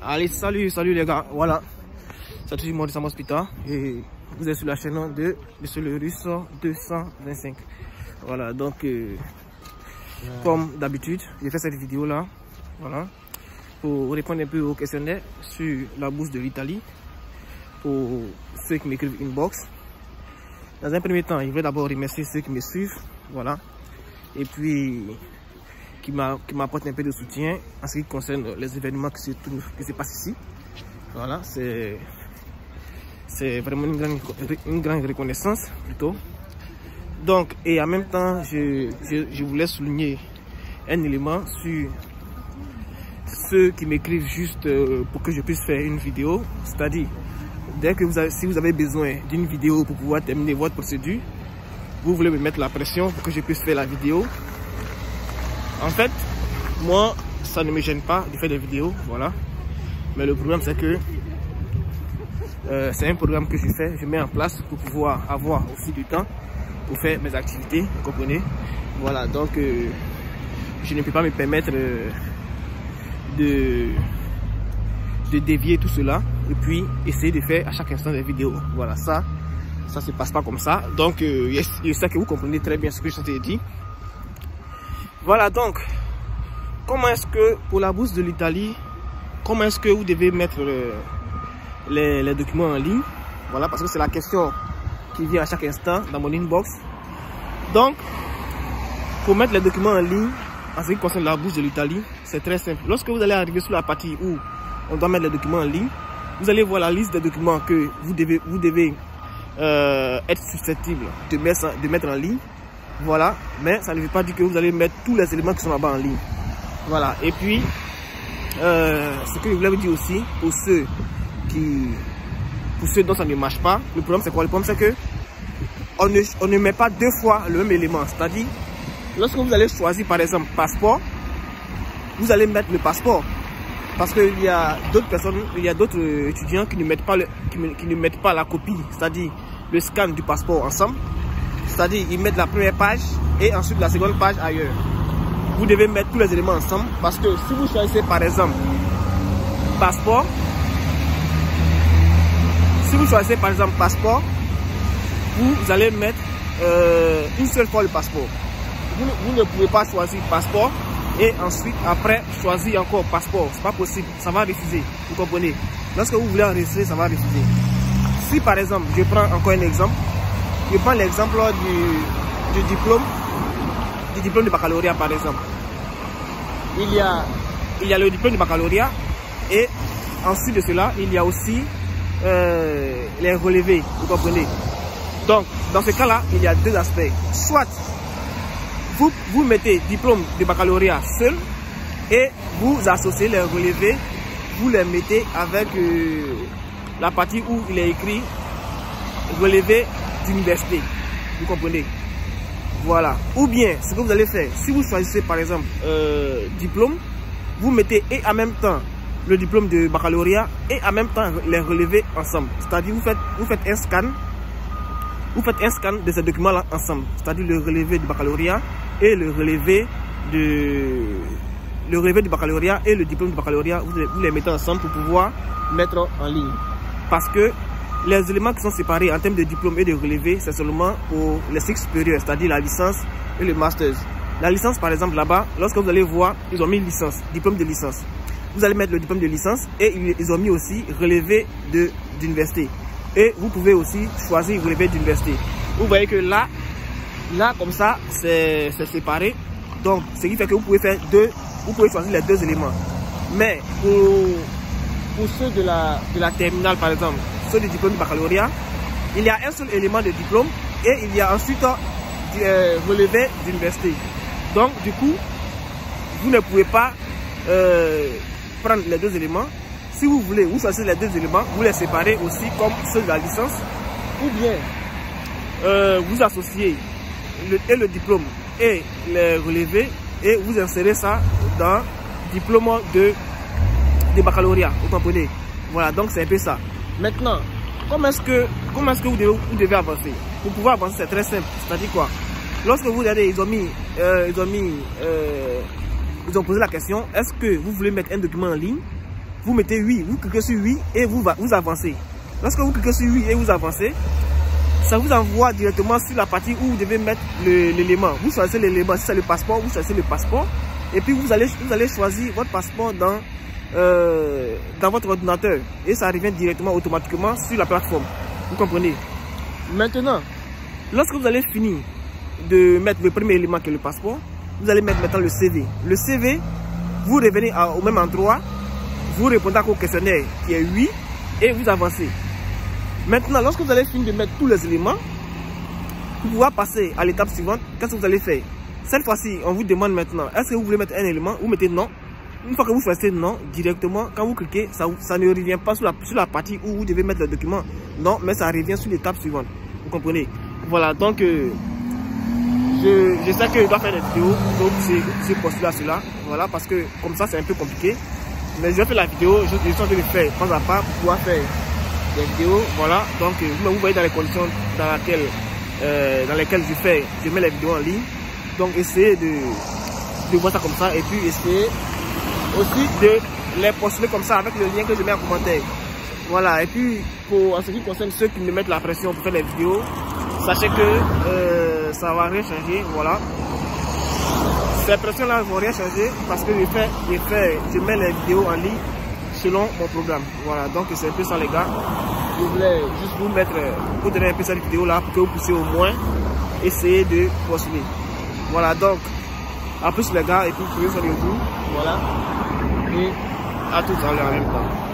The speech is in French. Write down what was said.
Allez, salut les gars, voilà. C'est toujours moi de Sam Hospital et vous êtes sur la chaîne de Monsieur le Russe 225. Voilà, donc comme d'habitude, j'ai fait cette vidéo là, voilà, pour répondre un peu aux questionnaires sur la bourse de l'Italie pour ceux qui m'écrivent inbox. Dans un premier temps, je voudrais d'abord remercier ceux qui me suivent, voilà, et puis qui m'apportent un peu de soutien en ce qui concerne les événements qui se passent ici. Voilà, c'est vraiment une grande reconnaissance plutôt. Donc, et en même temps, je voulais souligner un élément sur ceux qui m'écrivent juste pour que je puisse faire une vidéo. C'est-à-dire, dès que si vous avez besoin d'une vidéo pour pouvoir terminer votre procédure, vous voulez me mettre la pression pour que je puisse faire la vidéo. En fait, moi, ça ne me gêne pas de faire des vidéos, voilà. Mais le problème, c'est que c'est un programme que je mets en place pour pouvoir avoir aussi du temps pour faire mes activités, vous comprenez. Voilà, donc je ne peux pas me permettre de dévier tout cela et puis essayer de faire à chaque instant des vidéos. Voilà, ça se passe pas comme ça. Donc, je sais que vous comprenez très bien ce que je t'ai dit. Voilà, donc, comment est-ce que pour la bourse de l'Italie, comment est-ce que vous devez mettre les documents en ligne? Voilà, parce que c'est la question qui vient à chaque instant dans mon inbox. Donc, pour mettre les documents en ligne, en ce qui concerne la bourse de l'Italie, c'est très simple. Lorsque vous allez arriver sur la partie où on doit mettre les documents en ligne, vous allez voir la liste des documents que vous devez être susceptible de mettre en ligne. Voilà, mais ça ne veut pas dire que vous allez mettre tous les éléments qui sont là-bas en ligne. Voilà, et puis, ce que je voulais vous dire aussi, pour ceux dont ça ne marche pas, le problème c'est quoi? Le problème c'est que on ne met pas deux fois le même élément. C'est-à-dire, lorsque vous allez choisir par exemple passeport, vous allez mettre le passeport. Parce qu'il y a d'autres personnes, il y a d'autres étudiants qui ne mettent pas la copie, c'est-à-dire le scan du passeport ensemble. C'est-à-dire, ils mettent la première page et ensuite la seconde page ailleurs. Vous devez mettre tous les éléments ensemble parce que si vous choisissez par exemple passeport, vous allez mettre une seule fois le passeport. Vous ne pouvez pas choisir passeport et ensuite après choisir encore passeport. C'est pas possible, ça va refuser. Vous comprenez? Lorsque vous voulez enregistrer, ça va refuser. Si par exemple, je prends encore un exemple. Je prends l'exemple du diplôme de baccalauréat par exemple. Il y a le diplôme de baccalauréat et ensuite de cela, il y a aussi les relevés, vous comprenez. Donc, dans ce cas-là, il y a deux aspects. Soit vous mettez diplôme de baccalauréat seul et vous associez les relevés, vous les mettez avec la partie où il est écrit relevé d'université, vous comprenez. Voilà, ou bien ce que vous allez faire, si vous choisissez par exemple diplôme, vous mettez et en même temps le diplôme de baccalauréat et en même temps les relevés ensemble. C'est-à-dire vous faites un scan de ces documents là ensemble, c'est-à-dire le relevé du baccalauréat et le relevé du baccalauréat et le diplôme du baccalauréat, vous les mettez ensemble pour pouvoir mettre en ligne. Parce que les éléments qui sont séparés en termes de diplôme et de relevé, c'est seulement pour les cycles supérieurs, c'est-à-dire la licence et le master. La licence, par exemple, là-bas, lorsque vous allez voir, ils ont mis licence, diplôme de licence. Vous allez mettre le diplôme de licence et ils ont mis aussi relevé d'université. Et vous pouvez aussi choisir relevé d'université. Vous voyez que là, comme ça, c'est séparé. Donc, ce qui fait que vous pouvez choisir les deux éléments. Mais pour ceux de la terminale, par exemple, ceux du diplôme de baccalauréat, il y a un seul élément de diplôme et il y a ensuite relevé d'université. Donc, du coup, vous ne pouvez pas prendre les deux éléments. Si vous voulez, vous choisissez les deux éléments, vous les séparez aussi comme ceux de la licence, ou bien vous associez le diplôme et les relevés et vous insérez ça dans le diplôme de baccalauréat, vous comprenez. Voilà, donc c'est un peu ça. Maintenant, comment est-ce que vous devez avancer? Pour pouvoir avancer, c'est très simple. C'est-à-dire quoi? Lorsque vous regardez, ils ont posé la question, est-ce que vous voulez mettre un document en ligne vous mettez oui, vous cliquez sur oui et vous avancez. Lorsque vous cliquez sur oui et vous avancez, ça vous envoie directement sur la partie où vous devez mettre l'élément. Vous choisissez l'élément, si c'est le passeport, vous choisissez le passeport. Et puis vous allez choisir votre passeport dans votre ordinateur. Et ça revient directement, automatiquement sur la plateforme. Vous comprenez? Maintenant, lorsque vous allez finir de mettre le premier élément qui est le passeport, vous allez mettre maintenant le CV. Le CV, vous revenez au même endroit, vous répondez au questionnaire qui est oui et vous avancez. Maintenant, lorsque vous allez finir de mettre tous les éléments, pour pouvoir passer à l'étape suivante, qu'est-ce que vous allez faire? Cette fois-ci, on vous demande maintenant, est-ce que vous voulez mettre un élément? Vous mettez non. Une fois que vous choisissez non, directement, quand vous cliquez, ça ne revient pas sur la partie où vous devez mettre le document. Non, mais ça revient sur l'étape suivante. Vous comprenez? Voilà, donc, je sais que je dois faire des vidéos, donc j'ai postulé à cela. Voilà, parce que comme ça, c'est un peu compliqué. Mais je vais faire la vidéo, je suis en train de le faire pas à pas pour pouvoir faire des vidéos. Voilà, donc vous voyez dans les conditions dans lesquelles je mets les vidéos en ligne. Donc essayez de voir ça comme ça et puis essayez aussi de les postuler comme ça avec le lien que je mets en commentaire. Voilà, et puis en ce qui concerne ceux qui me mettent la pression pour faire les vidéos, sachez que ça va rien changer. Voilà, ces pressions-là ne vont rien changer parce que je mets les vidéos en ligne selon mon programme. Voilà, donc c'est un peu ça les gars. Je voulais juste vous donner un peu cette vidéo là pour que vous puissiez au moins essayer de postuler. Voilà, donc à plus les gars et puis prenez soin de vous. Voilà, et à tout à l'heure en même temps.